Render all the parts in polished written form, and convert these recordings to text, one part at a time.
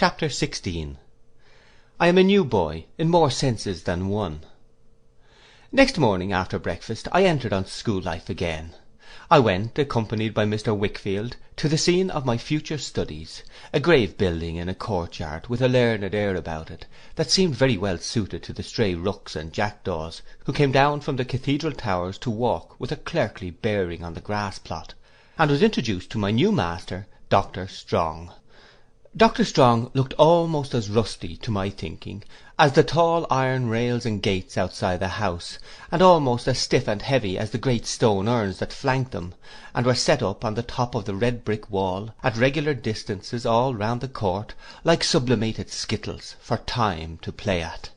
Chapter 16. I am a new boy in more senses than one. Next morning after breakfast I entered on school life again. I went, accompanied by Mr. Wickfield, to the scene of my future studies, a grave building in a courtyard with a learned air about it, that seemed very well suited to the stray rooks and jackdaws who came down from the cathedral towers to walk with a clerkly bearing on the grass plot, and was introduced to my new master, Dr. Strong. Dr. Strong looked almost as rusty, to my thinking, as the tall iron rails and gates outside the house, and almost as stiff and heavy as the great stone urns that flanked them, and were set up on the top of the red brick wall, at regular distances all round the court, like sublimated skittles, for Time to play at.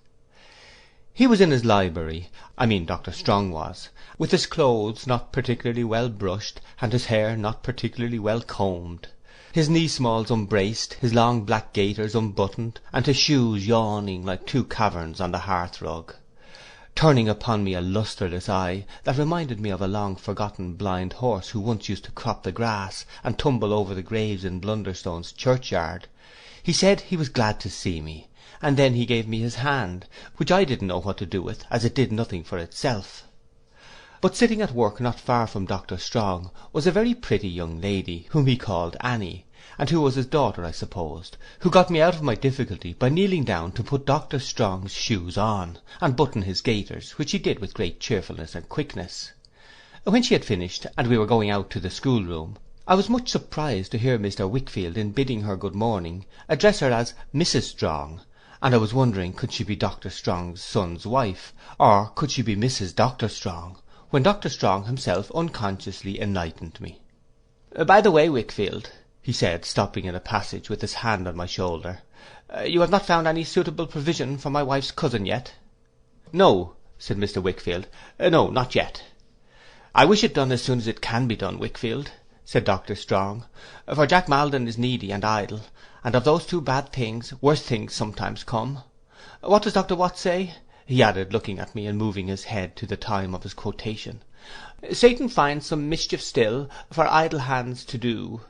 He was in his library, Dr. Strong was, with his clothes not particularly well brushed, and his hair not particularly well combed, his knee-smalls unbraced, his long black gaiters unbuttoned, and his shoes yawning like two caverns on the hearth-rug, turning upon me a lustreless eye that reminded me of a long-forgotten blind horse who once used to crop the grass and tumble over the graves in Blunderstone's churchyard. He said he was glad to see me, and then he gave me his hand, which I didn't know what to do with, as it did nothing for itself. But sitting at work not far from Dr. Strong was a very pretty young lady, whom he called Annie, and who was his daughter, I supposed, who got me out of my difficulty by kneeling down to put Dr. Strong's shoes on, and button his gaiters, which she did with great cheerfulness and quickness. When she had finished, and we were going out to the schoolroom, I was much surprised to hear Mr. Wickfield, in bidding her good morning, address her as Mrs. Strong, and I was wondering could she be Dr. Strong's son's wife, or could she be Mrs. Dr. Strong, when Dr. Strong himself unconsciously enlightened me. "By the way, Wickfield," he said, stopping in a passage with his hand on my shoulder, "you have not found any suitable provision for my wife's cousin yet?" "No," said Mr. Wickfield, "no, not yet." "I wish it done as soon as it can be done, Wickfield," said Dr. Strong, "for Jack Maldon is needy and idle, and of those two bad things, worse things sometimes come. What does Dr. Watts say?" he added, looking at me and moving his head to the time of his quotation. "Satan finds some mischief still for idle hands to do."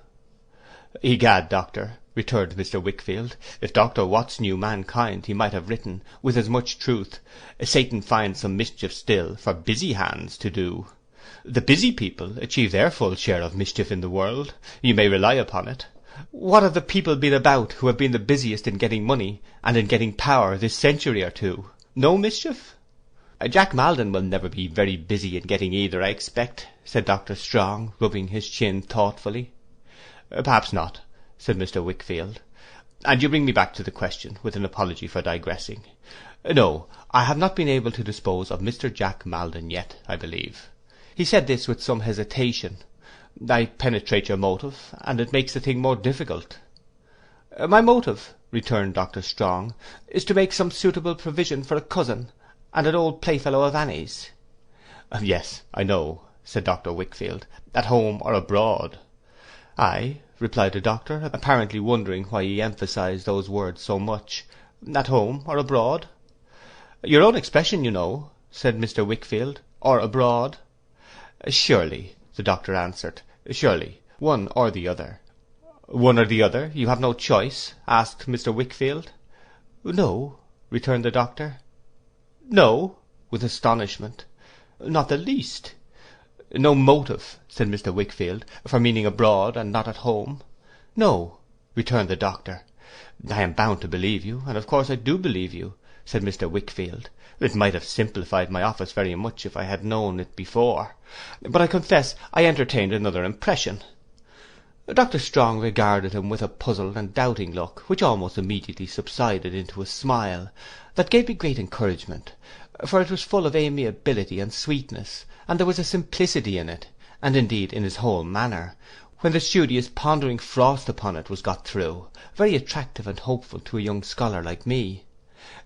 "Egad, Doctor," returned Mr. Wickfield, "if Dr. Watts knew mankind, he might have written, with as much truth, Satan finds some mischief still for busy hands to do. The busy people achieve their full share of mischief in the world, you may rely upon it. What have the people been about who have been the busiest in getting money and in getting power this century or two? No mischief?" "Jack Maldon will never be very busy in getting either, I expect," said Dr. Strong, rubbing his chin thoughtfully. "Perhaps not," said Mr. Wickfield. "And you bring me back to the question, with an apology for digressing. No, I have not been able to dispose of Mr. Jack Maldon yet, I believe." He said this with some hesitation. "I penetrate your motive, and it makes the thing more difficult." "My motive," returned Dr. Strong, "is to make some suitable provision for a cousin, and an old playfellow of Annie's." "Yes, I know," said Dr. Wickfield, "at home or abroad." "Aye," replied the doctor, apparently wondering why he emphasized those words so much, "at home or abroad." "Your own expression, you know," said Mr. Wickfield, "or abroad." "Surely," the doctor answered, "surely, one or the other." "One or the other, you have no choice?" asked Mr. Wickfield. "No," returned the doctor. "No," with astonishment. "Not the least." "No motive," said Mr. Wickfield, "for meaning abroad and not at home?" "No," returned the doctor. "I am bound to believe you, and of course I do believe you," said Mr. Wickfield. "It might have simplified my office very much if I had known it before, but I confess I entertained another impression." Dr. Strong regarded him with a puzzled and doubting look, which almost immediately subsided into a smile, that gave me great encouragement, for it was full of amiability and sweetness, and there was a simplicity in it, and indeed in his whole manner, when the studious pondering frost upon it was got through, very attractive and hopeful to a young scholar like me.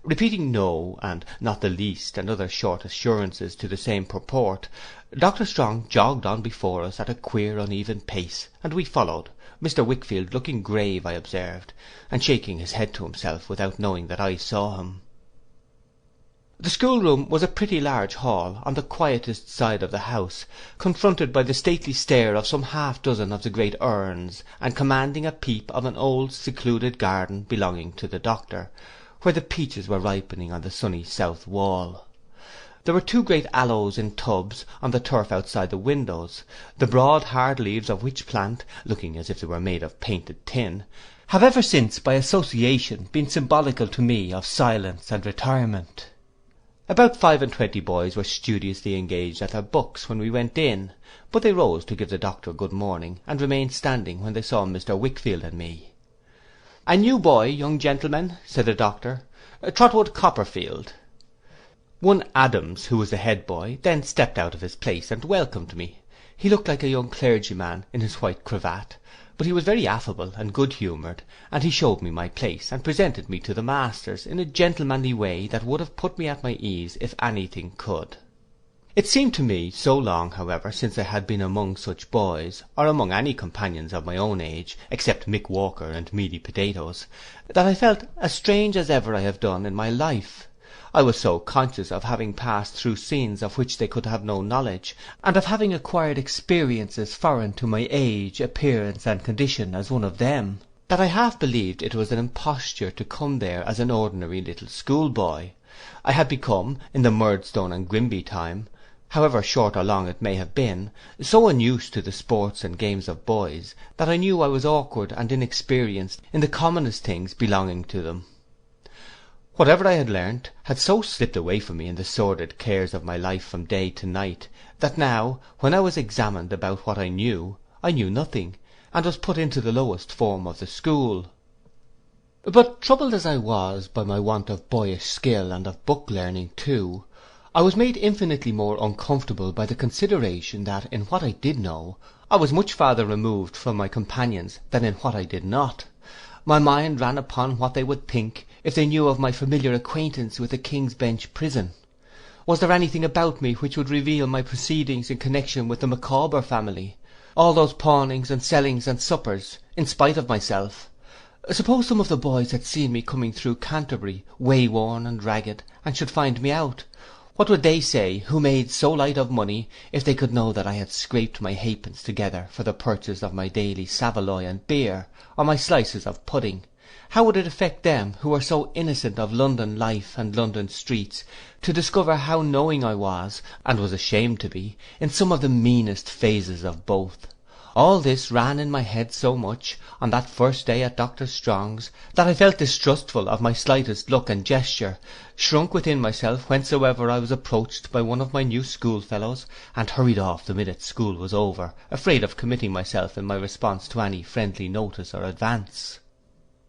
Repeating no, and not the least, and other short assurances to the same purport, Dr. Strong jogged on before us at a queer uneven pace, and we followed, Mr. Wickfield looking grave, I observed, and shaking his head to himself without knowing that I saw him. The schoolroom was a pretty large hall on the quietest side of the house, confronted by the stately stair of some half dozen of the great urns, and commanding a peep of an old secluded garden belonging to the doctor, where the peaches were ripening on the sunny south wall. There were two great aloes in tubs on the turf outside the windows, the broad hard leaves of which plant, looking as if they were made of painted tin, have ever since by association been symbolical to me of silence and retirement. About 25 boys were studiously engaged at their books when we went in, but they rose to give the doctor good morning, and remained standing when they saw Mr. Wickfield and me. "A new boy, young gentlemen," said the doctor, "Trotwood Copperfield." One Adams, who was the head boy, then stepped out of his place and welcomed me. He looked like a young clergyman in his white cravat, but he was very affable and good humoured, and he showed me my place, and presented me to the masters in a gentlemanly way that would have put me at my ease if anything could. It seemed to me so long, however, since I had been among such boys, or among any companions of my own age, except Mick Walker and Mealy Potatoes, that I felt as strange as ever I have done in my life. I was so conscious of having passed through scenes of which they could have no knowledge, and of having acquired experiences foreign to my age, appearance, and condition, as one of them, that I half believed it was an imposture to come there as an ordinary little schoolboy. I had become, in the Murdstone and Grimby time, however short or long it may have been, so unused to the sports and games of boys, that I knew I was awkward and inexperienced in the commonest things belonging to them. Whatever I had learnt had so slipped away from me in the sordid cares of my life from day to night, that now, when I was examined about what I knew nothing, and was put into the lowest form of the school. But troubled as I was by my want of boyish skill and of book learning too, I was made infinitely more uncomfortable by the consideration that in what I did know, I was much farther removed from my companions than in what I did not. My mind ran upon what they would think if they knew of my familiar acquaintance with the King's Bench prison. Was there anything about me which would reveal my proceedings in connection with the Micawber family? All those pawnings and sellings and suppers, in spite of myself? Suppose some of the boys had seen me coming through Canterbury, way-worn and ragged, and should find me out? What would they say, who made so light of money, if they could know that I had scraped my halfpence together for the purchase of my daily saveloy and beer, or my slices of pudding? How would it affect them, who were so innocent of London life and London streets, to discover how knowing I was, and was ashamed to be, in some of the meanest phases of both? All this ran in my head so much, on that first day at Dr. Strong's, that I felt distrustful of my slightest look and gesture, shrunk within myself whensoever I was approached by one of my new schoolfellows, and hurried off the minute school was over, afraid of committing myself in my response to any friendly notice or advance.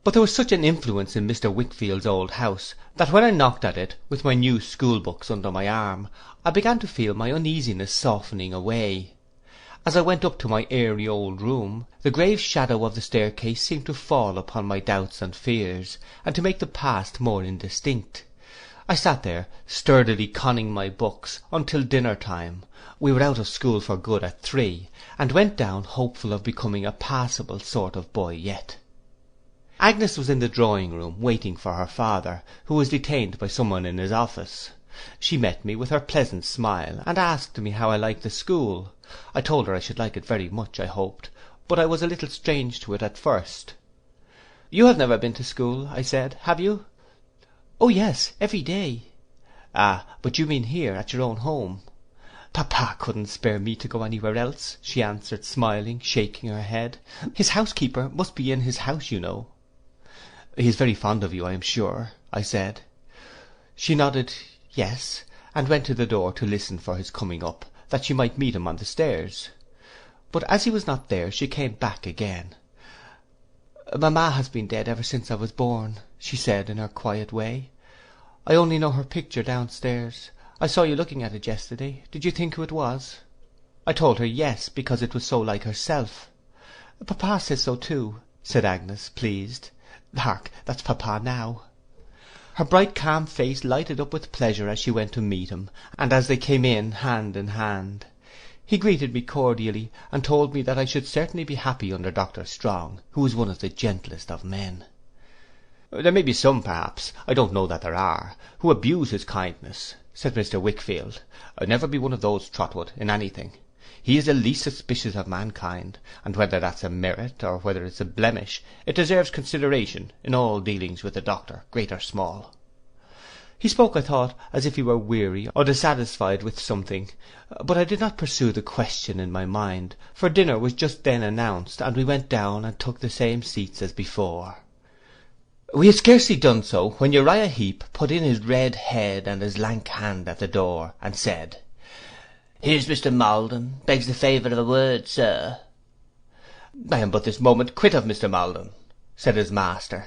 But there was such an influence in Mr. Wickfield's old house, that when I knocked at it with my new school books under my arm, I began to feel my uneasiness softening away. As I went up to my airy old room, the grave shadow of the staircase seemed to fall upon my doubts and fears, and to make the past more indistinct. I sat there, sturdily conning my books, until dinner time. We were out of school for good at 3, and went down hopeful of becoming a passable sort of boy yet. Agnes was in the drawing room, waiting for her father, who was detained by someone in his office. She met me with her pleasant smile, and asked me how I liked the school. I told her I should like it very much, I hoped, but I was a little strange to it at first. "You have never been to school," I said, "have you?" "Oh yes, every day." "Ah, but you mean here, at your own home?" "Papa couldn't spare me to go anywhere else," she answered, smiling, shaking her head. "His housekeeper must be in his house, you know." "He is very fond of you, I am sure," I said. She nodded yes, and went to the door to listen for his coming up, that she might meet him on the stairs. But as he was not there, she came back again. "Mamma has been dead ever since I was born," she said in her quiet way. "I only know her picture downstairs. I saw you looking at it yesterday. Did you think who it was?" I told her yes, because it was so like herself. "Papa says so too," said Agnes, pleased. "Hark, that's Papa now." Her bright calm face lighted up with pleasure as she went to meet him, and as they came in hand. He greeted me cordially, and told me that I should certainly be happy under Dr. Strong, who was one of the gentlest of men. 'There may be some, perhaps, I don't know that there are, who abuse his kindness,' said Mr. Wickfield. 'I'd never be one of those, Trotwood, in anything. He is the least suspicious of mankind, and whether that's a merit or whether it's a blemish, it deserves consideration in all dealings with the doctor, great or small.' He spoke, I thought, as if he were weary or dissatisfied with something, but I did not pursue the question in my mind, for dinner was just then announced, and we went down and took the same seats as before. We had scarcely done so when Uriah Heep put in his red head and his lank hand at the door, and said, 'Here's Mr. Maldon, begs the favour of a word, sir.' 'I am but this moment quit of Mr. Maldon,' said his master.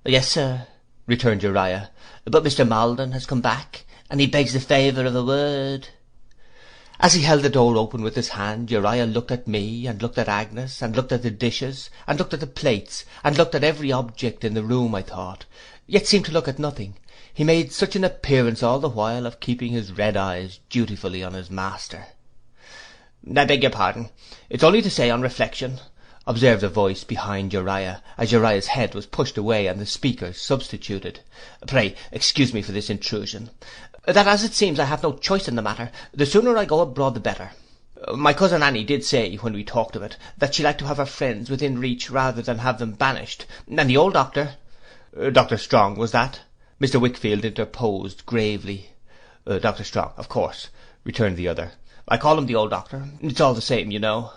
'Yes, sir,' returned Uriah, 'but Mr. Maldon has come back, and he begs the favour of a word.' As he held the door open with his hand, Uriah looked at me, and looked at Agnes, and looked at the dishes, and looked at the plates, and looked at every object in the room, I thought, yet seemed to look at nothing. He made such an appearance all the while of keeping his red eyes dutifully on his master. 'I beg your pardon, it's only to say on reflection,' observed a voice behind Uriah, as Uriah's head was pushed away and the speaker's substituted. 'Pray excuse me for this intrusion, that as it seems I have no choice in the matter, the sooner I go abroad the better. My cousin Annie did say, when we talked of it, that she liked to have her friends within reach rather than have them banished, and the old doctor—' 'Dr. Strong, was that?' Mr. Wickfield interposed gravely. 'Dr. Strong, of course,' returned the other. 'I call him the old doctor, it's all the same, you know.'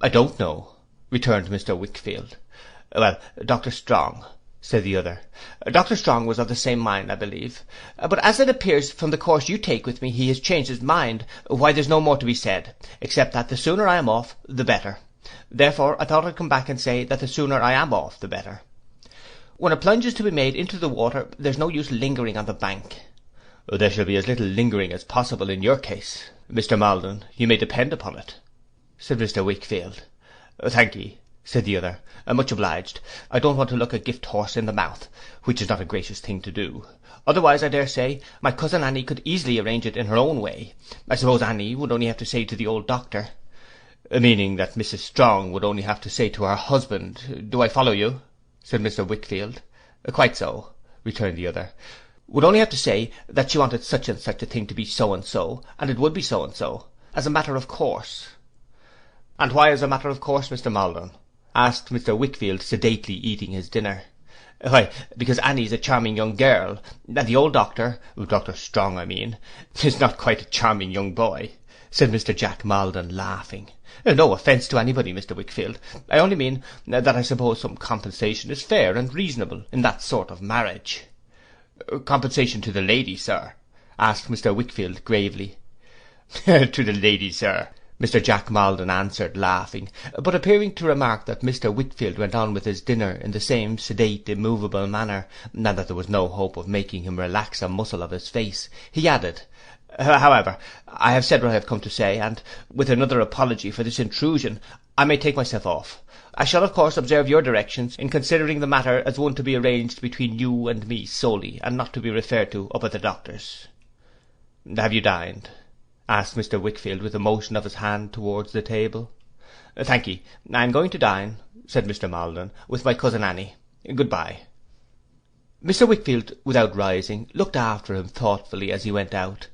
'I don't know,' returned Mr. Wickfield. 'Well, Dr. Strong,' said the other. 'Dr. Strong was of the same mind, I believe. But as it appears from the course you take with me he has changed his mind, why there's no more to be said, except that the sooner I am off, the better. Therefore I thought I'd come back and say that the sooner I am off, the better. When a plunge is to be made into the water, there's no use lingering on the bank.' 'There shall be as little lingering as possible in your case, Mr. Maldon, you may depend upon it,' said Mr. Wickfield. 'Thank ye,' said the other, 'much obliged. I don't want to look a gift horse in the mouth, which is not a gracious thing to do. Otherwise, I dare say, my cousin Annie could easily arrange it in her own way. I suppose Annie would only have to say to the old doctor—' 'Meaning that Mrs. Strong would only have to say to her husband, do I follow you?' said Mr. Wickfield. 'Quite so,' returned the other. 'Would only have to say that she wanted such and such a thing to be so and so, and it would be so and so, as a matter of course.' 'And why as a matter of course, Mr. Maldon?' asked Mr. Wickfield, sedately eating his dinner. 'Why, because Annie's a charming young girl, and the old doctor, Dr. Strong I mean, is not quite a charming young boy,' said Mr. Jack Maldon, laughing. 'No offence to anybody, Mr. Wickfield. I only mean that I suppose some compensation is fair and reasonable in that sort of marriage.' 'Compensation to the lady, sir?' asked Mr. Wickfield gravely. 'To the lady, sir,' Mr. Jack Maldon answered, laughing, but appearing to remark that Mr. Wickfield went on with his dinner in the same sedate, immovable manner, and that there was no hope of making him relax a muscle of his face, he added, 'However, I have said what I have come to say, and, with another apology for this intrusion, I may take myself off. I shall of course observe your directions in considering the matter as one to be arranged between you and me solely, and not to be referred to up at the doctor's.' 'Have you dined?' asked Mr. Wickfield, with a motion of his hand towards the table. 'Thank ye, I am going to dine,' said Mr. Maldon, 'with my cousin Annie. Good-bye.' Mr. Wickfield, without rising, looked after him thoughtfully as he went out.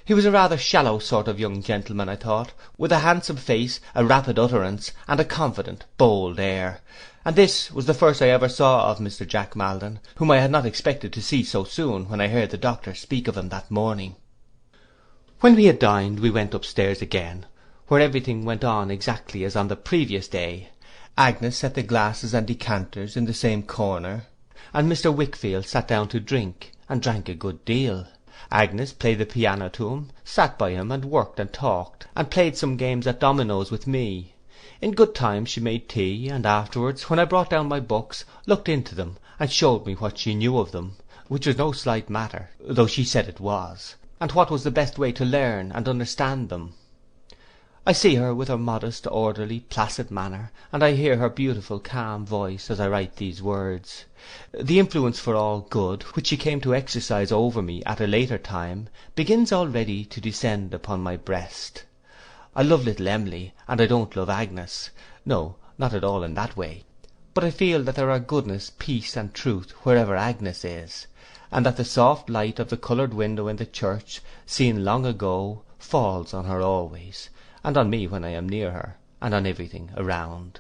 He was a rather shallow sort of young gentleman, I thought, with a handsome face, a rapid utterance, and a confident, bold air, and this was the first I ever saw of Mr. Jack Maldon, whom I had not expected to see so soon when I heard the doctor speak of him that morning. When we had dined, we went upstairs again, where everything went on exactly as on the previous day. Agnes set the glasses and decanters in the same corner, and Mr. Wickfield sat down to drink, and drank a good deal. Agnes played the piano to him, sat by him, and worked and talked, and played some games at dominoes with me. In good time she made tea, and afterwards, when I brought down my books, looked into them, and showed me what she knew of them, which was no slight matter, though she said it was, and what was the best way to learn and understand them. I see her with her modest, orderly, placid manner, and I hear her beautiful, calm voice as I write these words. The influence for all good, which she came to exercise over me at a later time, begins already to descend upon my breast. I love little Emily, and I don't love Agnes. No, not at all in that way. but I feel that there are goodness, peace and truth wherever Agnes is, and that the soft light of the coloured window in the church, seen long ago, falls on her always, and on me when I am near her, and on everything around.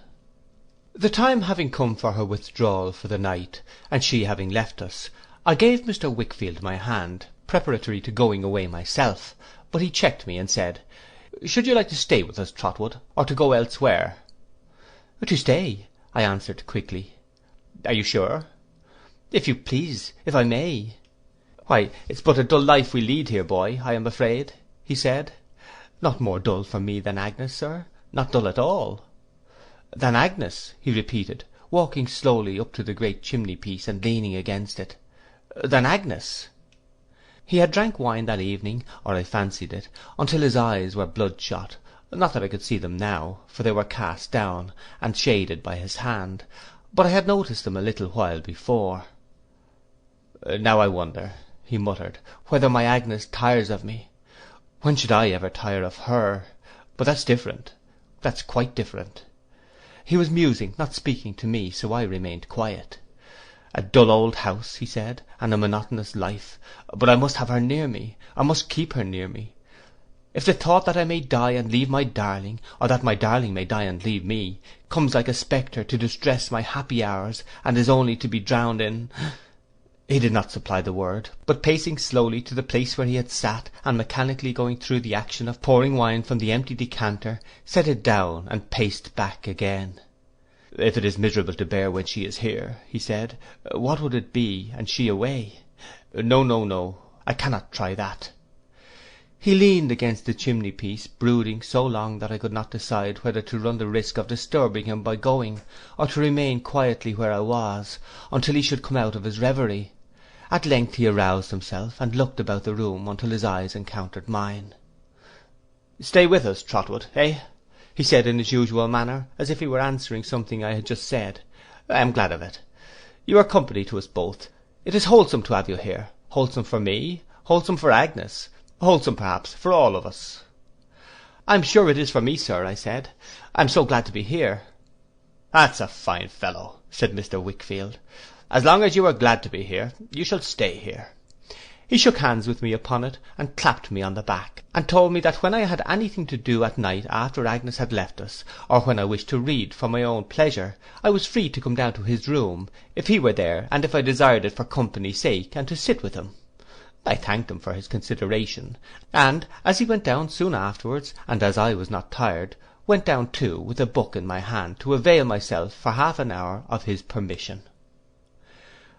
The time having come for her withdrawal for the night, and she having left us, I gave Mr. Wickfield my hand, preparatory to going away myself, but he checked me and said, "Should you like to stay with us, Trotwood, or to go elsewhere?" "To stay," I answered quickly. "Are you sure?" "If you please, if I may." "Why, it's but a dull life we lead here, boy, I am afraid," he said. "Not more dull for me than Agnes, sir, not dull at all." "Than Agnes," he repeated, walking slowly up to the great chimney piece and leaning against it. "Than Agnes." He had drank wine that evening, or I fancied it, until his eyes were bloodshot, not that I could see them now, for they were cast down, and shaded by his hand, but I had noticed them a little while before. "Now I wonder," he muttered, "whether my Agnes tires of me. When should I ever tire of her? But that's different, that's quite different." He was musing, not speaking to me, so I remained quiet. "A dull old house," he said, "and a monotonous life, but I must have her near me, I must keep her near me. If the thought that I may die and leave my darling, or that my darling may die and leave me, comes like a spectre to distress my happy hours, and is only to be drowned in—" He did not supply the word, but pacing slowly to the place where he had sat, and mechanically going through the action of pouring wine from the empty decanter, set it down and paced back again. "If it is miserable to bear when she is here," he said, "what would it be, and she away? No, no, no, I cannot try that." He leaned against the chimney piece, brooding so long that I could not decide whether to run the risk of disturbing him by going, or to remain quietly where I was, until he should come out of his reverie. At length he aroused himself, and looked about the room until his eyes encountered mine. "Stay with us, Trotwood, eh?" he said in his usual manner, as if he were answering something I had just said. "I am glad of it. You are company to us both. It is wholesome to have you here, wholesome for me, wholesome for Agnes, wholesome perhaps for all of us." "I am sure it is for me, sir," I said. "I am so glad to be here." "That's a fine fellow," said Mr. Wickfield. "As long as you are glad to be here, you shall stay here." He shook hands with me upon it, and clapped me on the back, and told me that when I had anything to do at night after Agnes had left us, or when I wished to read for my own pleasure, I was free to come down to his room, if he were there, and if I desired it for company's sake, and to sit with him. I thanked him for his consideration, and as he went down soon afterwards, and as I was not tired, went down too with a book in my hand, to avail myself for half an hour of his permission.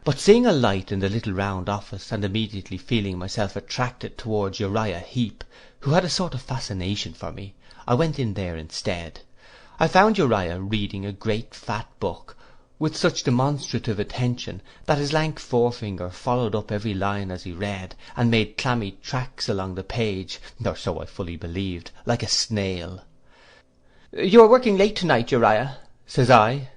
But seeing a light in the little round office, and immediately feeling myself attracted towards Uriah Heep, who had a sort of fascination for me, I went in there instead. I found Uriah reading a great fat book, with such demonstrative attention, that his lank forefinger followed up every line as he read, and made clammy tracks along the page, or so I fully believed, like a snail. "You are working late to-night, Uriah," says I.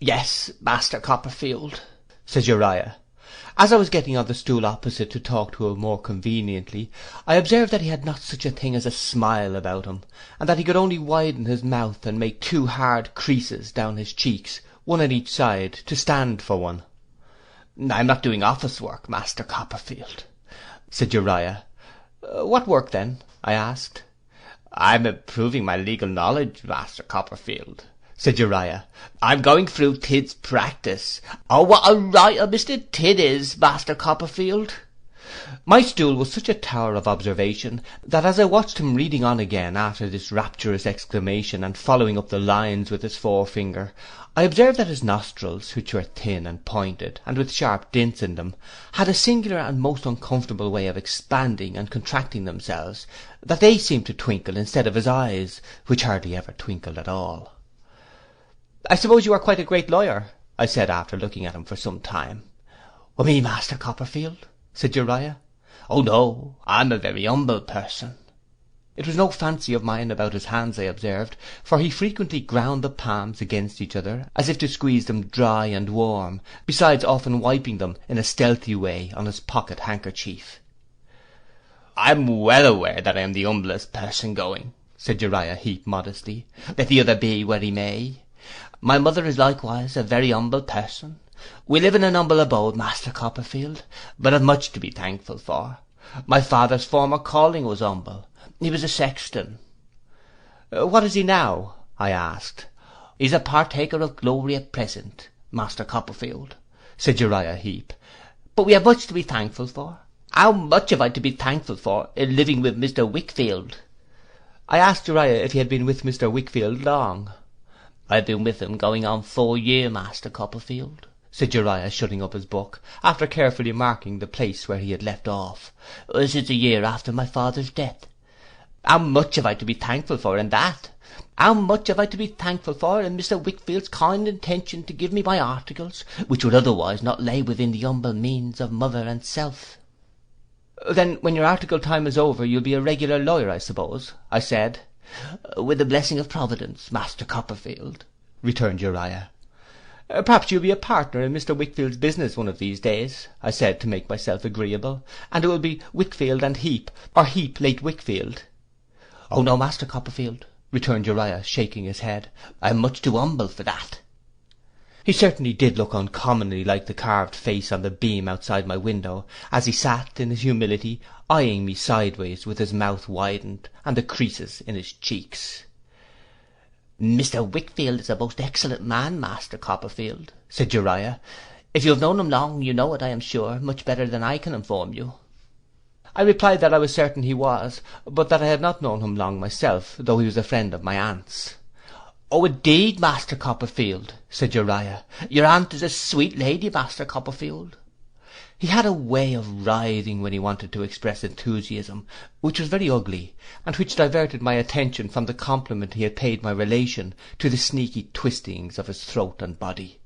"Yes, Master Copperfield," says Uriah. As I was getting on the stool opposite to talk to him more conveniently, I observed that he had not such a thing as a smile about him, and that he could only widen his mouth and make two hard creases down his cheeks, one on each side, to stand for one. "I am not doing office work, Master Copperfield," said Uriah. "What work then?" I asked. "I am improving my legal knowledge, Master Copperfield," said Uriah. "I'm going through Tidd's practice. Oh, what a writer Mr. Tidd is, Master Copperfield." My stool was such a tower of observation, that as I watched him reading on again after this rapturous exclamation, and following up the lines with his forefinger, I observed that his nostrils, which were thin and pointed, and with sharp dints in them, had a singular and most uncomfortable way of expanding and contracting themselves, that they seemed to twinkle instead of his eyes, which hardly ever twinkled at all. "I suppose you are quite a great lawyer," I said, after looking at him for some time. "Me, Master Copperfield?" said Uriah. "Oh no, I'm a very humble person." It was no fancy of mine about his hands, I observed, for he frequently ground the palms against each other, as if to squeeze them dry and warm, besides often wiping them in a stealthy way on his pocket handkerchief. "I'm well aware that I am the humblest person going," said Uriah Heep modestly, "let the other be where he may. My mother is likewise a very humble person. We live in an humble abode, Master Copperfield, but have much to be thankful for. My father's former calling was humble. He was a sexton.' 'What is he now?' I asked. 'He's a partaker of glory at present, Master Copperfield,' said Uriah Heep. 'But we have much to be thankful for. How much have I to be thankful for in living with Mr. Wickfield?' I asked Uriah if he had been with Mr. Wickfield long. 'I've been with him going on 4 year, Master Copperfield,' said Uriah, shutting up his book, after carefully marking the place where he had left off, 'since a year after my father's death. How much have I to be thankful for in that? How much have I to be thankful for in Mr. Wickfield's kind intention to give me my articles, which would otherwise not lay within the humble means of mother and self.' 'Then when your article time is over you'll be a regular lawyer, I suppose?' I said. 'With the blessing of Providence, Master Copperfield,' returned Uriah. 'Perhaps you'll be a partner in Mr. Wickfield's business one of these days,' I said, to make myself agreeable, 'and it will be Wickfield and Heep, or Heep late Wickfield.' 'Oh no, Master Copperfield,' returned Uriah, shaking his head. 'I am much too humble for that.' He certainly did look uncommonly like the carved face on the beam outside my window, as he sat in his humility eyeing me sideways with his mouth widened and the creases in his cheeks. 'Mr. Wickfield is a most excellent man, Master Copperfield,' said Uriah. 'If you have known him long, you know it, I am sure, much better than I can inform you.' I replied that I was certain he was, but that I had not known him long myself, though he was a friend of my aunt's. 'Oh, indeed, Master Copperfield,' said Uriah, 'your aunt is a sweet lady, Master Copperfield.' He had a way of writhing when he wanted to express enthusiasm, which was very ugly, and which diverted my attention from the compliment he had paid my relation to the sneaky twistings of his throat and body.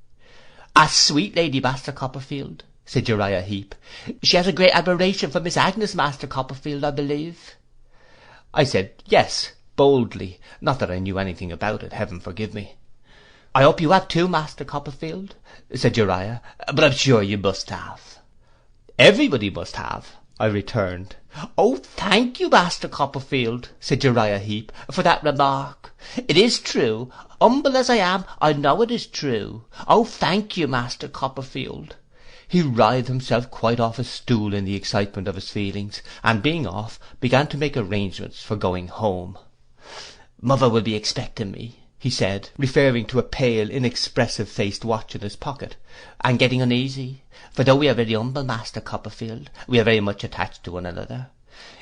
'A sweet lady, Master Copperfield,' said Uriah Heep. 'She has a great admiration for Miss Agnes, Master Copperfield, I believe.' I said yes, boldly, not that I knew anything about it, heaven forgive me. 'I hope you have too, Master Copperfield,' said Uriah, 'but I'm sure you must have.' 'Everybody must have,' I returned. 'Oh, thank you, Master Copperfield,' said Uriah Heep, 'for that remark. It is true. Humble as I am, I know it is true. Oh, thank you, Master Copperfield.' He writhed himself quite off his stool in the excitement of his feelings, and being off, began to make arrangements for going home. 'Mother will be expecting me,' he said, referring to a pale, inexpressive-faced watch in his pocket, 'and getting uneasy, for though we are very humble, Master Copperfield, we are very much attached to one another.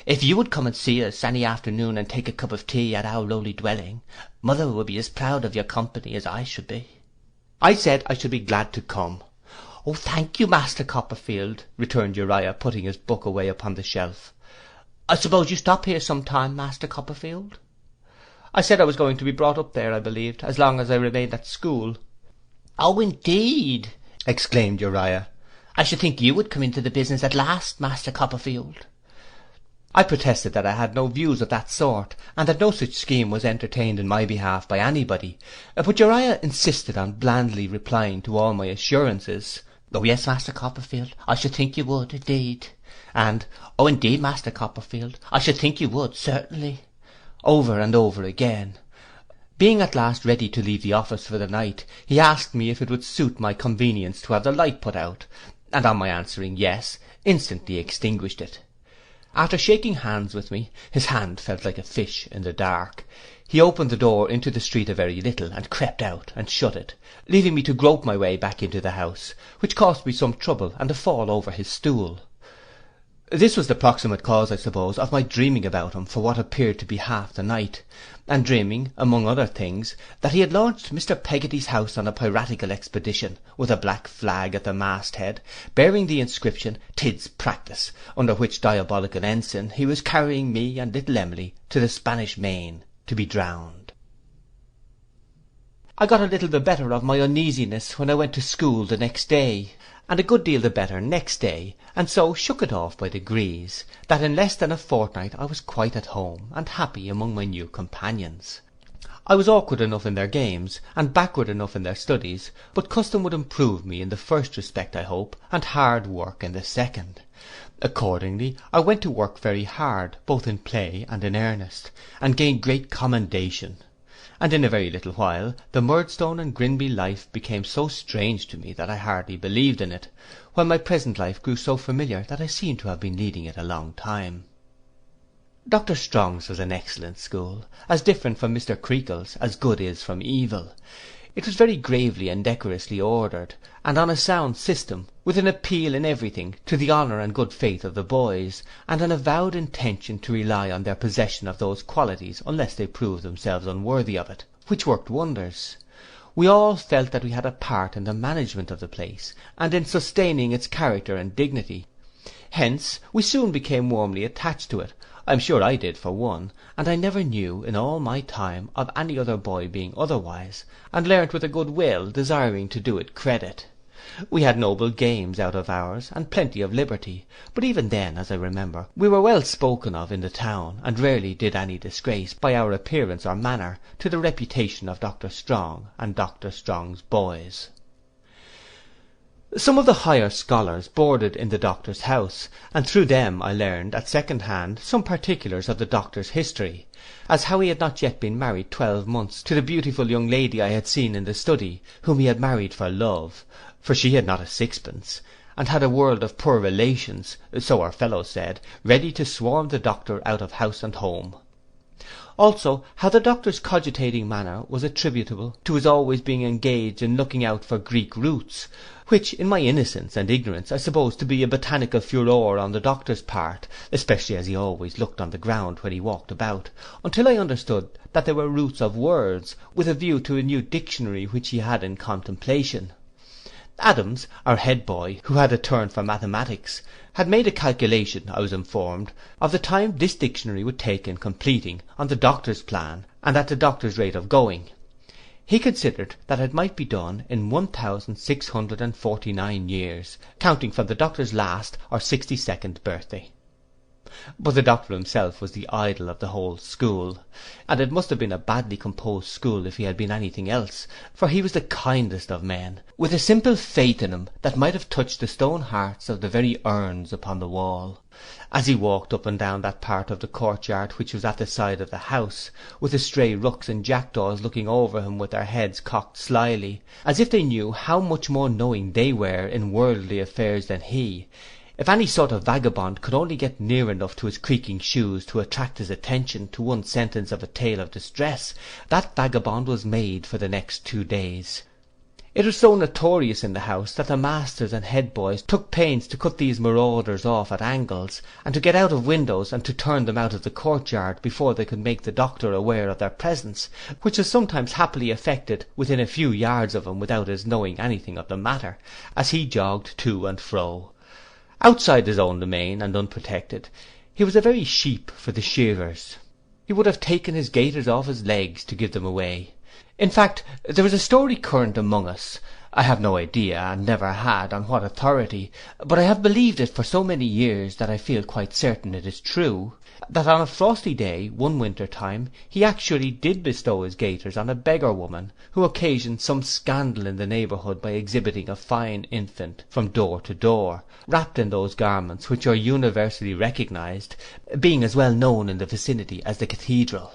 If you would come and see us any afternoon and take a cup of tea at our lowly dwelling, mother would be as proud of your company as I should be.' I said I should be glad to come. 'Oh, thank you, Master Copperfield,' returned Uriah, putting his book away upon the shelf. 'I suppose you stop here some time, Master Copperfield?' I said I was going to be brought up there, I believed, as long as I remained at school. 'Oh, indeed,' exclaimed Uriah. 'I should think you would come into the business at last, Master Copperfield.' I protested that I had no views of that sort, and that no such scheme was entertained in my behalf by anybody, but Uriah insisted on blandly replying to all my assurances. 'Oh, yes, Master Copperfield, I should think you would, indeed,' and 'Oh, indeed, Master Copperfield, I should think you would, certainly,' over and over again. Being at last ready to leave the office for the night, he asked me if it would suit my convenience to have the light put out, and on my answering yes, instantly extinguished it. After shaking hands with me, his hand felt like a fish in the dark. He opened the door into the street a very little, and crept out and shut it, leaving me to grope my way back into the house, which cost me some trouble and a fall over his stool. This was the proximate cause, I suppose, of my dreaming about him for what appeared to be half the night, and dreaming, among other things, that he had launched Mr. Peggotty's house on a piratical expedition, with a black flag at the masthead, bearing the inscription Tid's Practice, under which diabolical ensign he was carrying me and little Emily to the Spanish Main to be drowned. I got a little the better of my uneasiness when I went to school the next day, and a good deal the better next day, and so shook it off by degrees, that in less than a fortnight I was quite at home, and happy among my new companions. I was awkward enough in their games, and backward enough in their studies, but custom would improve me in the first respect, I hope, and hard work in the second. Accordingly, I went to work very hard, both in play and in earnest, and gained great commendation. and in a very little while the Murdstone and Grinby life became so strange to me that I hardly believed in it, while my present life grew so familiar that I seemed to have been leading it a long time. Dr. Strong's was an excellent school, as different from Mr. Creakle's as good is from evil. It was very gravely and decorously ordered, and on a sound system, with an appeal in everything to the honour and good faith of the boys, and an avowed intention to rely on their possession of those qualities unless they proved themselves unworthy of it, which worked wonders. We all felt that we had a part in the management of the place, and in sustaining its character and dignity. Hence we soon became warmly attached to it. I am sure I did for one, and I never knew in all my time of any other boy being otherwise, and learnt with a good will, desiring to do it credit. We had noble games out of hours, and plenty of liberty, but even then, as I remember, we were well spoken of in the town, and rarely did any disgrace, by our appearance or manner, to the reputation of Dr. Strong and Dr. Strong's boys. Some of the higher scholars boarded in the doctor's house, and through them I learned at second hand some particulars of the doctor's history, as how he had not yet been married 12 months to the beautiful young lady I had seen in the study, whom he had married for love, for she had not a sixpence, and had a world of poor relations, so our fellows said, ready to swarm the doctor out of house and home. Also how the doctor's cogitating manner was attributable to his always being engaged in looking out for Greek roots, which in my innocence and ignorance I supposed to be a botanical furore on the doctor's part, especially as he always looked on the ground when he walked about, until I understood that they were roots of words, with a view to a new dictionary which he had in contemplation. Adams, our head boy, who had a turn for mathematics, had made a calculation, I was informed, of the time this dictionary would take in completing, on the doctor's plan, and at the doctor's rate of going. He considered that it might be done in 1649 years, counting from the doctor's last or 62nd birthday. But the doctor himself was the idol of the whole school, and it must have been a badly composed school if he had been anything else, for he was the kindest of men, with a simple faith in him that might have touched the stone hearts of the very urns upon the wall. As he walked up and down that part of the courtyard which was at the side of the house, with the stray rooks and jackdaws looking over him with their heads cocked slyly, as if they knew how much more knowing they were in worldly affairs than he, if any sort of vagabond could only get near enough to his creaking shoes to attract his attention to one sentence of a tale of distress, that vagabond was made for the next 2 days. It was so notorious in the house that the masters and head boys took pains to cut these marauders off at angles, and to get out of windows and to turn them out of the courtyard before they could make the doctor aware of their presence, which was sometimes happily effected within a few yards of him without his knowing anything of the matter, as he jogged to and fro. Outside his own domain and unprotected, he was a very sheep for the shearers. He would have taken his gaiters off his legs to give them away. In fact, there is a story current among us, I have no idea, and never had, on what authority, but I have believed it for so many years that I feel quite certain it is true, that on a frosty day, one winter time, he actually did bestow his gaiters on a beggar woman, who occasioned some scandal in the neighbourhood by exhibiting a fine infant from door to door, wrapped in those garments which are universally recognized, being as well known in the vicinity as the cathedral.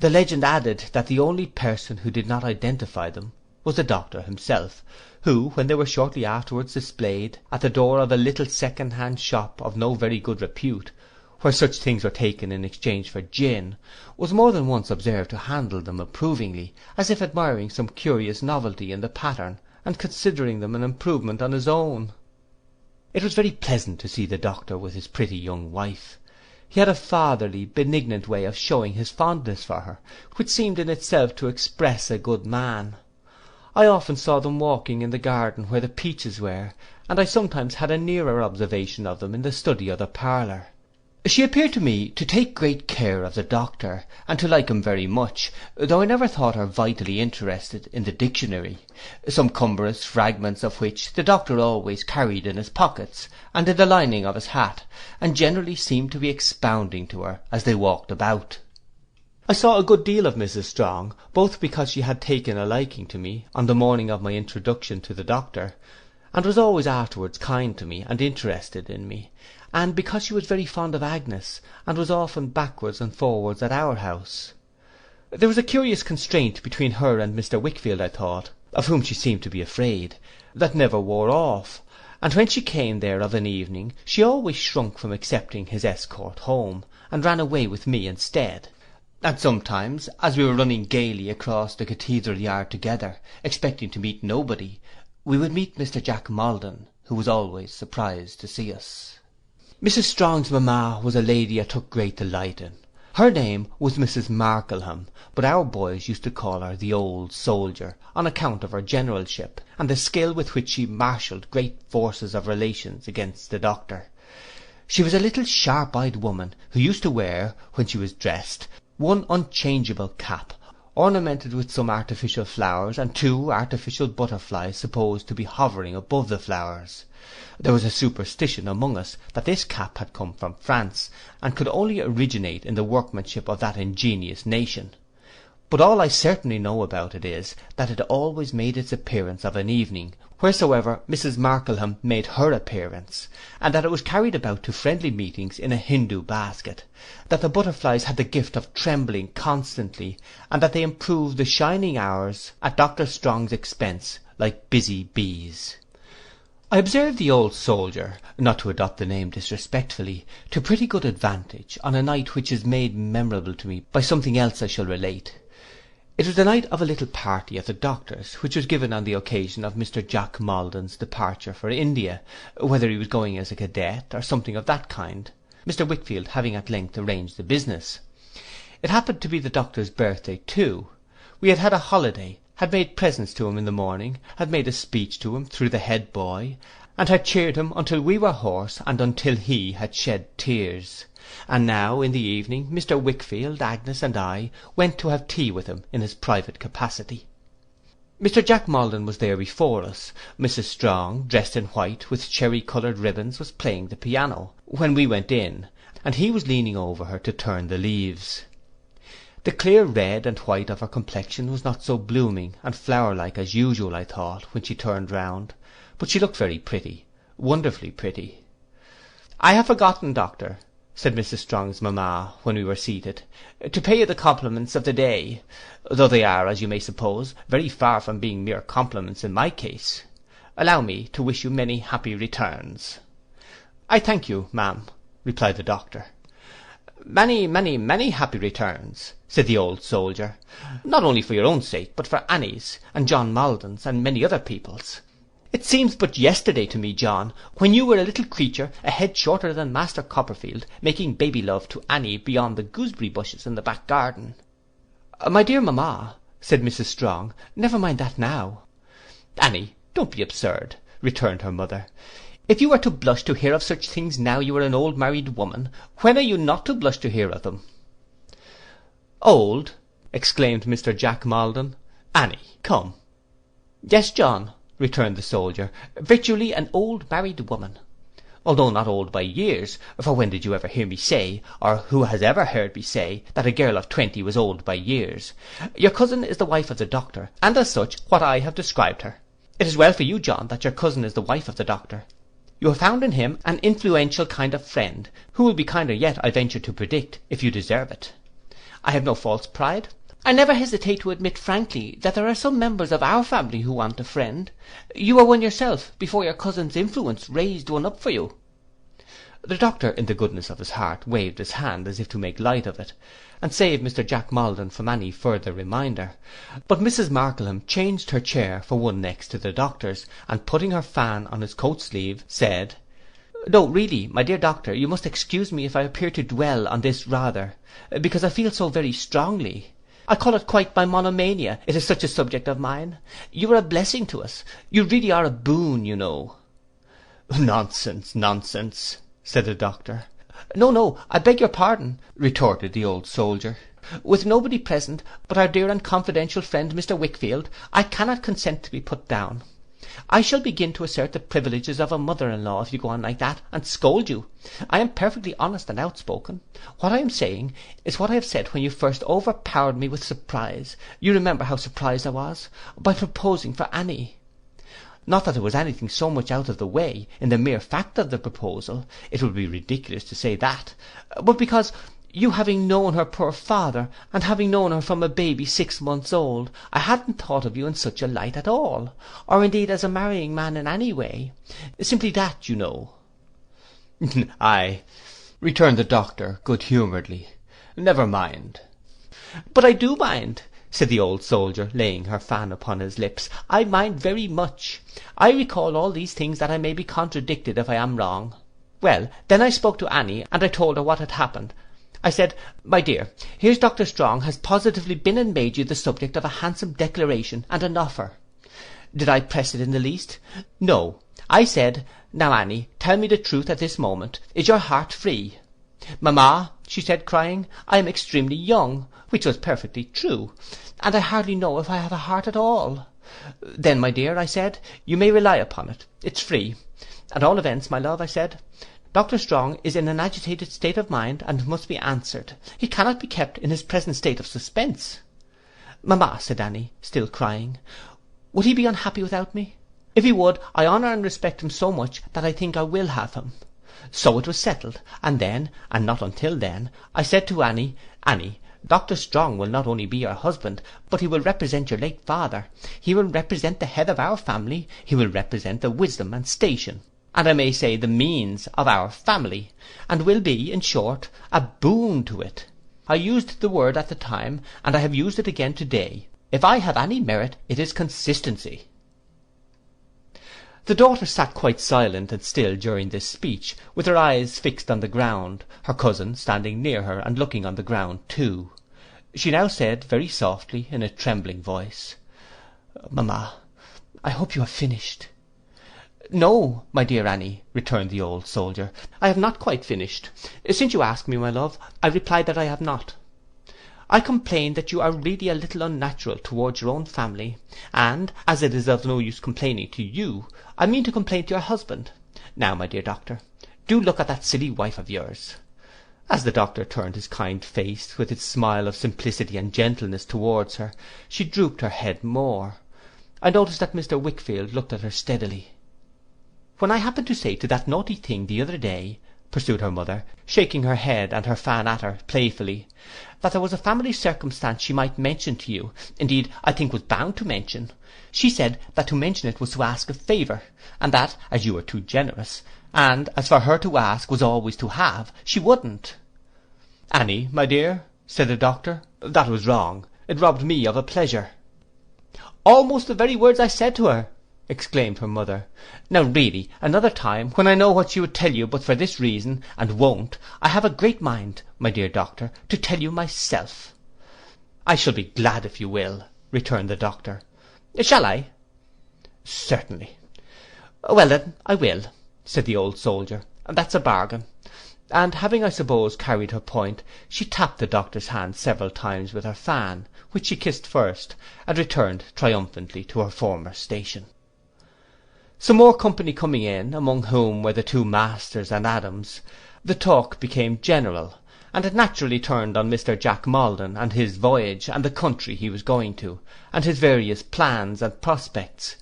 The legend added that the only person who did not identify them was the doctor himself, who, when they were shortly afterwards displayed at the door of a little second-hand shop of no very good repute, where such things were taken in exchange for gin, was more than once observed to handle them approvingly, as if admiring some curious novelty in the pattern, and considering them an improvement on his own. It was very pleasant to see the doctor with his pretty young wife. He had a fatherly, benignant way of showing his fondness for her, which seemed in itself to express a good man. I often saw them walking in the garden where the peaches were, and I sometimes had a nearer observation of them in the study or the parlour. She appeared to me to take great care of the doctor, and to like him very much, though I never thought her vitally interested in the dictionary, some cumbrous fragments of which the doctor always carried in his pockets and in the lining of his hat, and generally seemed to be expounding to her as they walked about. I saw a good deal of Mrs. Strong, both because she had taken a liking to me on the morning of my introduction to the doctor, and was always afterwards kind to me and interested in me, and because she was very fond of Agnes, and was often backwards and forwards at our house. There was a curious constraint between her and Mr. Wickfield, I thought, of whom she seemed to be afraid, that never wore off, and when she came there of an evening she always shrunk from accepting his escort home, and ran away with me instead. And sometimes, as we were running gaily across the cathedral yard together, expecting to meet nobody, we would meet Mr. Jack Maldon, who was always surprised to see us. Mrs. Strong's mamma was a lady I took great delight in. Her name was Mrs. Markleham, but our boys used to call her the Old Soldier, on account of her generalship, and the skill with which she marshalled great forces of relations against the doctor. She was a little sharp-eyed woman, who used to wear, when she was dressed, one unchangeable cap, ornamented with some artificial flowers, and 2 artificial butterflies supposed to be hovering above the flowers. There was a superstition among us that this cap had come from France, and could only originate in the workmanship of that ingenious nation. But all I certainly know about it is, that it always made its appearance of an evening, wheresoever Mrs. Markleham made her appearance, and that it was carried about to friendly meetings in a Hindu basket, that the butterflies had the gift of trembling constantly, and that they improved the shining hours at Dr. Strong's expense like busy bees. I observed the Old Soldier, not to adopt the name disrespectfully, to pretty good advantage on a night which is made memorable to me by something else I shall relate. It was the night of a little party at the doctor's, which was given on the occasion of Mr. Jack Maldon's departure for India, whether he was going as a cadet, or something of that kind, Mr. Wickfield having at length arranged the business. It happened to be the doctor's birthday too. We had had a holiday, had made presents to him in the morning, had made a speech to him through the head boy, and had cheered him until we were hoarse, and until he had shed tears. And now, in the evening, Mr. Wickfield, Agnes, and I went to have tea with him in his private capacity. Mr. Jack Maldon was there before us. Mrs. Strong, dressed in white with cherry-coloured ribbons, was playing the piano, when we went in, and he was leaning over her to turn the leaves. The clear red and white of her complexion was not so blooming and flower-like as usual, I thought, when she turned round, but she looked very pretty, wonderfully pretty. "I have forgotten, Doctor," said Mrs. Strong's mamma, when we were seated, "to pay you the compliments of the day, though they are, as you may suppose, very far from being mere compliments in my case. Allow me to wish you many happy returns." "I thank you, ma'am," replied the doctor. "Many, many, many happy returns," said the Old Soldier, "not only for your own sake, but for Annie's, and John Maldon's, and many other people's. It seems but yesterday to me, John, when you were a little creature, a head shorter than Master Copperfield, making baby love to Annie beyond the gooseberry bushes in the back garden." "My dear mamma," said Mrs. Strong, "never mind that now." "Annie, don't be absurd," returned her mother. "If you are to blush to hear of such things now you are an old married woman, when are you not to blush to hear of them?" "Old!" exclaimed Mr. Jack Maldon. "Annie, come." "Yes, John," returned the soldier, "virtually an old married woman. Although not old by years, for when did you ever hear me say, or who has ever heard me say, that a girl of 20 was old by years? Your cousin is the wife of the doctor, and as such what I have described her. It is well for you, John, that your cousin is the wife of the doctor. You have found in him an influential kind of friend, who will be kinder yet, I venture to predict, if you deserve it. I have no false pride. I never hesitate to admit frankly that there are some members of our family who want a friend. You are one yourself, before your cousin's influence raised one up for you." The doctor, in the goodness of his heart, waved his hand as if to make light of it, and save Mr. Jack Maldon from any further reminder. But Mrs. Markleham changed her chair for one next to the doctor's, and putting her fan on his coat sleeve, said, "No, really, my dear doctor, you must excuse me if I appear to dwell on this rather, because I feel so very strongly. I call it quite my monomania, it is such a subject of mine. You are a blessing to us. You really are a boon, you know." "Nonsense, nonsense," said the doctor. No, I beg your pardon," retorted the Old Soldier. "With nobody present but our dear and confidential friend Mr. Wickfield, I cannot consent to be put down. I shall begin to assert the privileges of a mother-in-law if you go on like that, and scold you. I am perfectly honest and outspoken. What I am saying is what I have said when you first overpowered me with surprise, you remember how surprised I was, by proposing for Annie. Not that there was anything so much out of the way in the mere fact of the proposal, it would be ridiculous to say that, but because You having known her poor father, and having known her from a baby 6 months old, I hadn't thought of you in such a light at all, or indeed as a marrying man in any way. Simply that, you know.' 'Ay,' returned the doctor good humouredly, 'never mind.' 'But I do mind,' said the old soldier, laying her fan upon his lips. 'I mind very much. I recall all these things that I may be contradicted if I am wrong. Well, then I spoke to Annie, and I told her what had happened. I said, "My dear, here's Dr. Strong has positively been and made you the subject of a handsome declaration and an offer." Did I press it in the least? No. I said, "Now, Annie, tell me the truth at this moment. Is your heart free?" "Mamma," she said, crying, "I am extremely young," which was perfectly true, "and I hardly know if I have a heart at all." "Then, my dear," I said, "you may rely upon it, it's free. At all events, my love," I said, "Dr. Strong is in an agitated state of mind, and must be answered. He cannot be kept in his present state of suspense." "Mamma," said Annie, still crying, "would he be unhappy without me? If he would, I honour and respect him so much that I think I will have him." So it was settled, and then, and not until then, I said to Annie, "Annie, Dr. Strong will not only be your husband, but he will represent your late father. He will represent the head of our family. He will represent the wisdom and station, and I may say the means of our family, and will be, in short, a boon to it. I used the word at the time, and I have used it again today. If I have any merit, it is consistency." The daughter sat quite silent and still during this speech, with her eyes fixed on the ground, her cousin standing near her and looking on the ground too. She now said very softly, in a trembling voice, "Mamma, I hope you have finished." "No, my dear Annie," returned the old soldier, "I have not quite finished. Since you ask me, my love, I reply that I have not. I complain that you are really a little unnatural towards your own family, and, as it is of no use complaining to you, I mean to complain to your husband. Now, my dear doctor, do look at that silly wife of yours." As the doctor turned his kind face, with its smile of simplicity and gentleness, towards her, she drooped her head more. I noticed that Mr. Wickfield looked at her steadily. "When I happened to say to that naughty thing the other day," pursued her mother, shaking her head and her fan at her playfully, "that there was a family circumstance she might mention to you, indeed I think was bound to mention, she said that to mention it was to ask a favour, and that, as you were too generous, and as for her to ask was always to have, she wouldn't." "Annie, my dear," said the doctor, "that was wrong. It robbed me of a pleasure." "Almost the very words I said to her," exclaimed her mother. "Now really, another time, when I know what she would tell you but for this reason, and won't, I have a great mind, my dear doctor, to tell you myself." "I shall be glad if you will," returned the doctor. "Shall I?" "Certainly." "Well then, I will," said the old soldier, "that's a bargain." And having, I suppose, carried her point, she tapped the doctor's hand several times with her fan, which she kissed first, and returned triumphantly to her former station. Some more company coming in, among whom were the two masters and Adams, the talk became general, and it naturally turned on Mr. Jack Maldon and his voyage, and the country he was going to, and his various plans and prospects.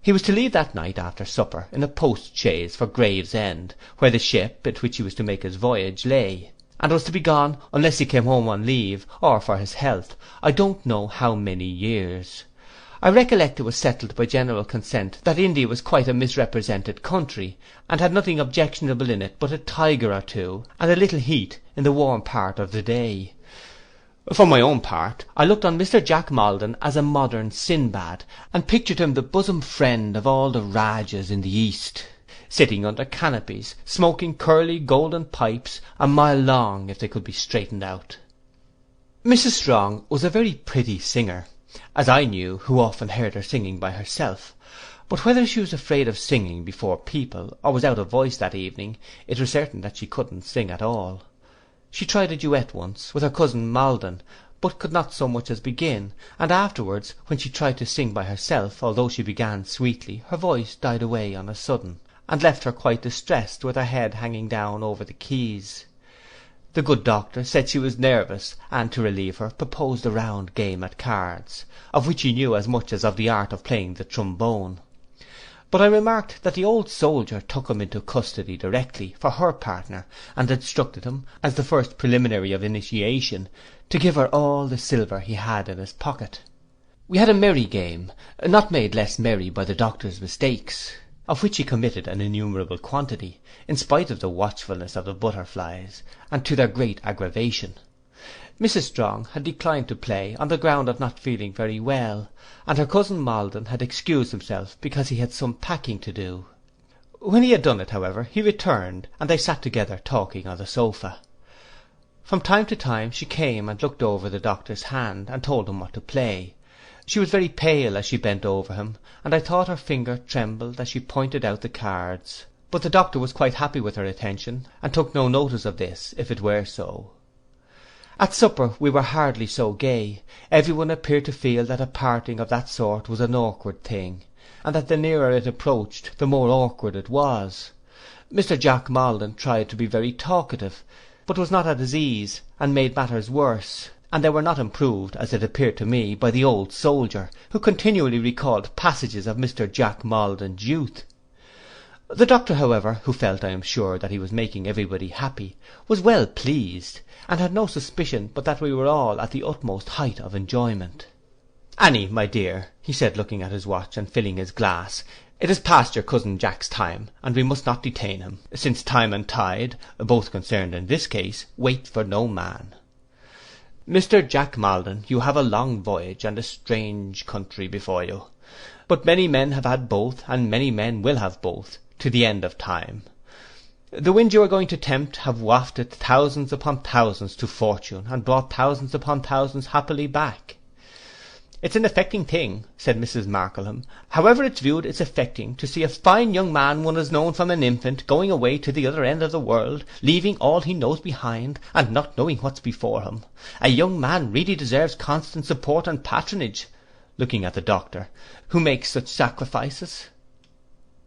He was to leave that night after supper in a post chaise for Gravesend, where the ship, in which he was to make his voyage, lay, and was to be gone unless he came home on leave, or for his health, I don't know how many years. I recollect it was settled by general consent that India was quite a misrepresented country, and had nothing objectionable in it but a tiger or two, and a little heat in the warm part of the day. For my own part, I looked on Mr. Jack Maldon as a modern Sinbad, and pictured him the bosom friend of all the Rajas in the East, sitting under canopies, smoking curly golden pipes, a mile long if they could be straightened out. Mrs. Strong was a very pretty singer, as I knew, who often heard her singing by herself, but whether she was afraid of singing before people, or was out of voice that evening, it was certain that she couldn't sing at all. She tried a duet once, with her cousin Maldon, but could not so much as begin, and afterwards, when she tried to sing by herself, although she began sweetly, her voice died away on a sudden, and left her quite distressed, with her head hanging down over the keys. The good doctor said she was nervous, and to relieve her, proposed a round game at cards, of which he knew as much as of the art of playing the trombone. But I remarked that the old soldier took him into custody directly for her partner, and instructed him, as the first preliminary of initiation, to give her all the silver he had in his pocket. We had a merry game, not made less merry by the doctor's mistakes, of which he committed an innumerable quantity, in spite of the watchfulness of the butterflies, and to their great aggravation. Mrs. Strong had declined to play on the ground of not feeling very well, and her cousin Maldon had excused himself because he had some packing to do. When he had done it, however, he returned, and they sat together talking on the sofa. From time to time she came and looked over the doctor's hand, and told him what to play. She was very pale as she bent over him, and I thought her finger trembled as she pointed out the cards. But the doctor was quite happy with her attention, and took no notice of this, if it were so. At supper we were hardly so gay. Everyone appeared to feel that a parting of that sort was an awkward thing, and that the nearer it approached, the more awkward it was. Mr. Jack Maldon tried to be very talkative, but was not at his ease, and made matters worse, and they were not improved, as it appeared to me, by the old soldier, who continually recalled passages of Mr. Jack Maldon's youth. The doctor, however, who felt, I am sure, that he was making everybody happy, was well pleased, and had no suspicion but that we were all at the utmost height of enjoyment. "Annie, my dear," he said, looking at his watch and filling his glass, "it is past your cousin Jack's time, and we must not detain him, since time and tide, both concerned in this case, wait for no man. Mr. Jack Maldon, you have a long voyage and a strange country before you. But many men have had both, and many men will have both, to the end of time. The winds you are going to tempt have wafted thousands upon thousands to fortune, and brought thousands upon thousands happily back." "It's an affecting thing," said Mrs. Markleham. "However it's viewed, it's affecting to see a fine young man one has known from an infant going away to the other end of the world, leaving all he knows behind, and not knowing what's before him. A young man really deserves constant support and patronage," looking at the doctor, "who makes such sacrifices."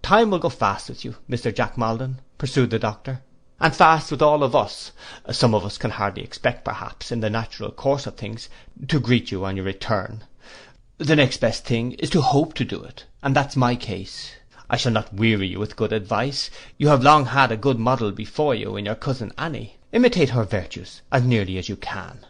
"Time will go fast with you, Mr. Jack Maldon," pursued the doctor, "and fast with all of us. Some of us can hardly expect, perhaps, in the natural course of things, to greet you on your return. The next best thing is to hope to do it, and that's my case. I shall not weary you with good advice. You have long had a good model before you in your cousin Annie. Imitate her virtues as nearly as you can."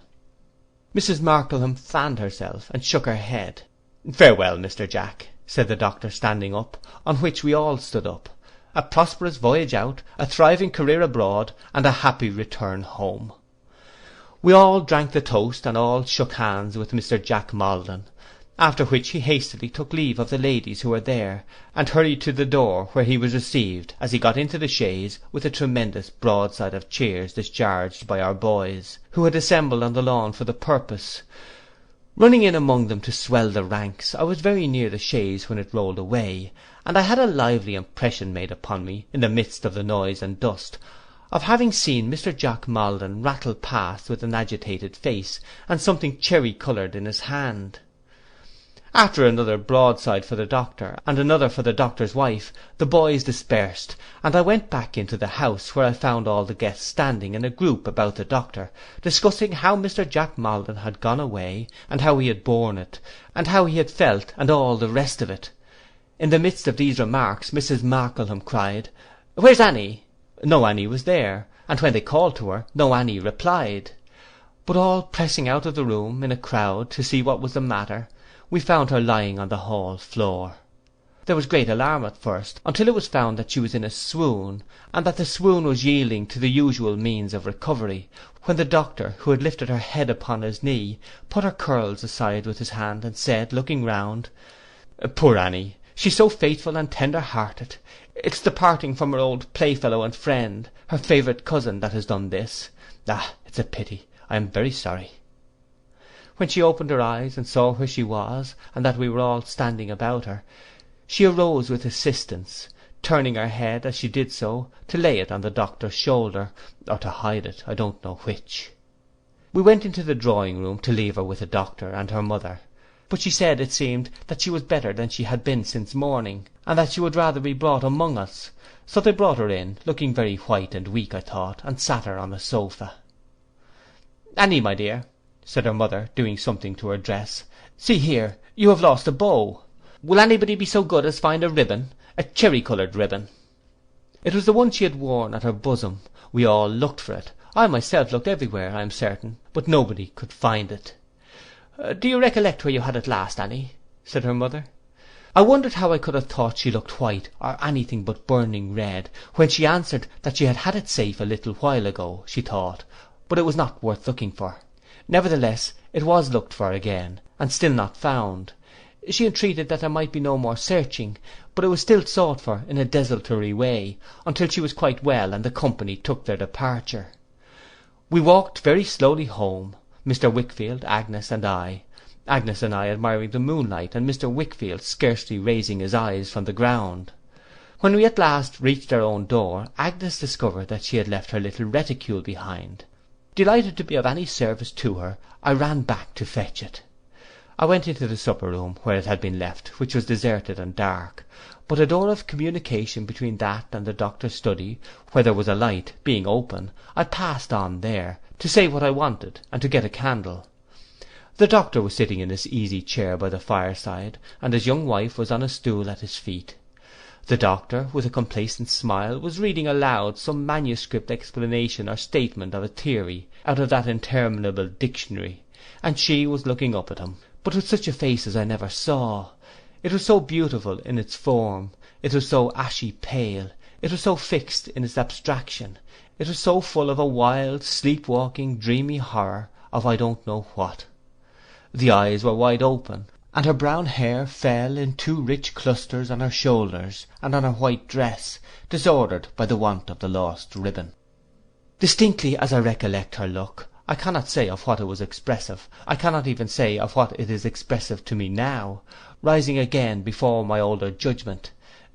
Mrs. Markleham fanned herself and shook her head. "Farewell, Mr. Jack," said the doctor, standing up, on which we all stood up. "A prosperous voyage out, a thriving career abroad, and a happy return home." We all drank the toast, and all shook hands with Mr. Jack Maldon, after which he hastily took leave of the ladies who were there, and hurried to the door, where he was received, as he got into the chaise, with a tremendous broadside of cheers discharged by our boys, who had assembled on the lawn for the purpose. Running in among them to swell the ranks, I was very near the chaise when it rolled away, and I had a lively impression made upon me, in the midst of the noise and dust, of having seen Mr. Jack Maldon rattle past with an agitated face, and something cherry-coloured in his hand. After another broadside for the doctor, and another for the doctor's wife, the boys dispersed, and I went back into the house, where I found all the guests standing in a group about the doctor, discussing how Mr. Jack Maldon had gone away, and how he had borne it, and how he had felt, and all the rest of it. In the midst of these remarks, Mrs. Markleham cried, "Where's Annie?" No Annie was there, and when they called to her, no Annie replied. But all pressing out of the room in a crowd to see what was the matter, we found her lying on the hall floor. There was great alarm at first, until it was found that she was in a swoon, and that the swoon was yielding to the usual means of recovery, when the doctor, who had lifted her head upon his knee, put her curls aside with his hand, and said, looking round, "Poor Annie, she's so faithful and tender-hearted. It's the parting from her old playfellow and friend, her favourite cousin, that has done this. It's a pity. I am very sorry." When she opened her eyes and saw where she was, and that we were all standing about her, she arose with assistance, turning her head as she did so to lay it on the doctor's shoulder, or to hide it, I don't know which. We went into the drawing-room to leave her with the doctor and her mother, but she said it seemed that she was better than she had been since morning, and that she would rather be brought among us, so they brought her in, looking very white and weak, I thought, and sat her on the sofa. "Annie, my dear," said her mother, doing something to her dress, "see here, you have lost a bow. Will anybody be so good as find a ribbon? a cherry-coloured ribbon. It was the one she had worn at her bosom. We all looked for it. I myself looked everywhere, I am certain, but nobody could find it. "Do you recollect where you had it last, Annie?" said her mother. I wondered how I could have thought she looked white, or anything but burning red, when she answered that she had had it safe a little while ago, she thought, but it was not worth looking for. Nevertheless, it was looked for again, and still not found. She entreated that there might be no more searching, but it was still sought for in a desultory way, until she was quite well and the company took their departure. We walked very slowly home, Mr. Wickfield, Agnes and I admiring the moonlight, and Mr. Wickfield scarcely raising his eyes from the ground. When we at last reached our own door, Agnes discovered that she had left her little reticule behind. Delighted to be of any service to her, I ran back to fetch it. I went into the supper room where it had been left, which was deserted and dark, but a door of communication between that and the doctor's study, where there was a light, being open, I passed on there, to say what I wanted, and to get a candle. The doctor was sitting in his easy chair by the fireside, and his young wife was on a stool at his feet. The doctor, with a complacent smile, was reading aloud some manuscript explanation or statement of a theory out of that interminable dictionary, and she was looking up at him, but with such a face as I never saw. It was so beautiful in its form, it was so ashy pale, it was so fixed in its abstraction, it was so full of a wild, sleep-walking, dreamy horror of I don't know what. The eyes were wide open, and her brown hair fell in 2 rich clusters on her shoulders and on her white dress, disordered by the want of the lost ribbon. Distinctly as I recollect her look, I cannot say of what it was expressive. I cannot even say of what it is expressive to me now, rising again before my older judgment.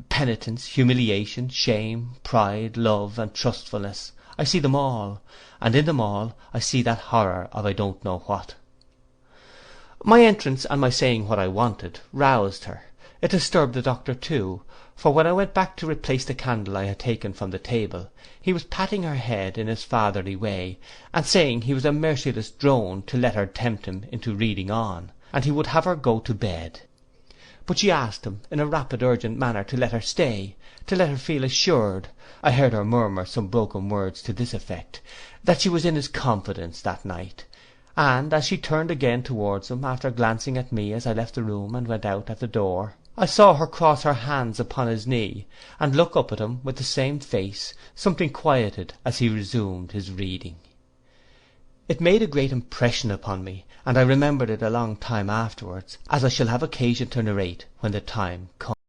Penitence, humiliation, shame, pride, love, and trustfulness, I see them all, and in them all I see that horror of I don't know what. My entrance and my saying what I wanted roused her. It disturbed the doctor too, for when I went back to replace the candle I had taken from the table, he was patting her head in his fatherly way, and saying he was a merciless drone to let her tempt him into reading on, and he would have her go to bed. But she asked him in a rapid urgent manner to let her stay, to let her feel assured, I heard her murmur some broken words to this effect, that she was in his confidence that night. And as she turned again towards him, after glancing at me as I left the room and went out at the door, I saw her cross her hands upon his knee, and look up at him with the same face, something quieted as he resumed his reading. It made a great impression upon me, and I remembered it a long time afterwards, as I shall have occasion to narrate when the time comes.